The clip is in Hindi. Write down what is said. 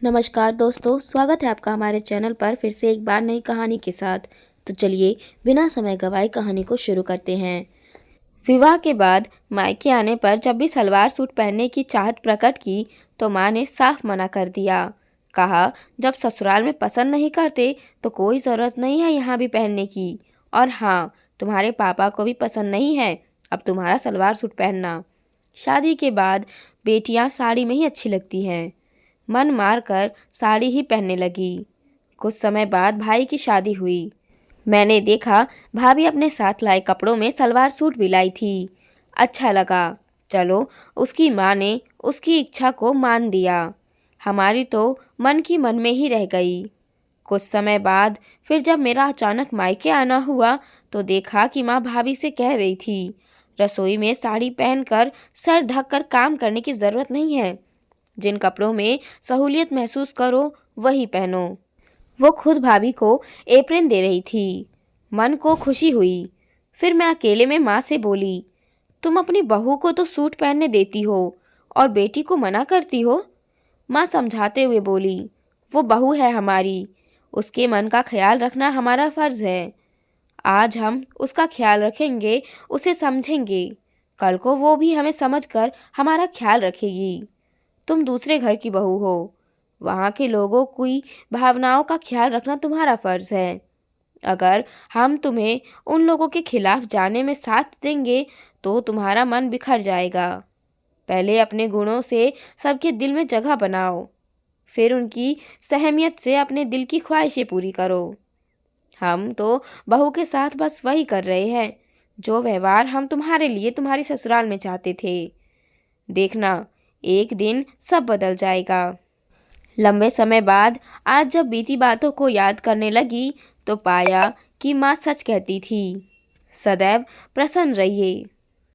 नमस्कार दोस्तों, स्वागत है आपका हमारे चैनल पर फिर से एक बार नई कहानी के साथ। तो चलिए बिना समय गवाए कहानी को शुरू करते हैं। विवाह के बाद मायके आने पर जब भी सलवार सूट पहनने की चाहत प्रकट की तो माँ ने साफ मना कर दिया। कहा, जब ससुराल में पसंद नहीं करते तो कोई ज़रूरत नहीं है यहाँ भी पहनने की। और हाँ, तुम्हारे पापा को भी पसंद नहीं है अब तुम्हारा सलवार सूट पहनना। शादी के बाद बेटियाँ साड़ी में ही अच्छी लगती हैं। मन मारकर साड़ी ही पहनने लगी। कुछ समय बाद भाई की शादी हुई। मैंने देखा भाभी अपने साथ लाए कपड़ों में सलवार सूट भी लाई थी। अच्छा लगा। चलो, उसकी माँ ने उसकी इच्छा को मान दिया। हमारी तो मन की मन में ही रह गई। कुछ समय बाद फिर जब मेरा अचानक मायके आना हुआ तो देखा कि माँ भाभी से कह रही थी, रसोई में साड़ी पहनकर सर ढककर काम करने की ज़रूरत नहीं है। जिन कपड़ों में सहूलियत महसूस करो वही पहनो। वो खुद भाभी को एप्रन दे रही थी। मन को खुशी हुई। फिर मैं अकेले में माँ से बोली, तुम अपनी बहू को तो सूट पहनने देती हो और बेटी को मना करती हो। माँ समझाते हुए बोली, वो बहू है हमारी, उसके मन का ख्याल रखना हमारा फ़र्ज़ है। आज हम उसका ख्याल रखेंगे, उसे समझेंगे, कल को वो भी हमें समझकर हमारा ख्याल रखेगी। तुम दूसरे घर की बहू हो, वहाँ के लोगों की भावनाओं का ख्याल रखना तुम्हारा फर्ज है। अगर हम तुम्हें उन लोगों के खिलाफ जाने में साथ देंगे तो तुम्हारा मन बिखर जाएगा। पहले अपने गुणों से सबके दिल में जगह बनाओ, फिर उनकी सहमियत से अपने दिल की ख्वाहिशें पूरी करो। हम तो बहू के साथ बस वही कर रहे हैं जो व्यवहार हम तुम्हारे लिए तुम्हारी ससुराल में चाहते थे। देखना, एक दिन सब बदल जाएगा। लंबे समय बाद आज जब बीती बातों को याद करने लगी तो पाया कि माँ सच कहती थी, सदैव प्रसन्न रहिए।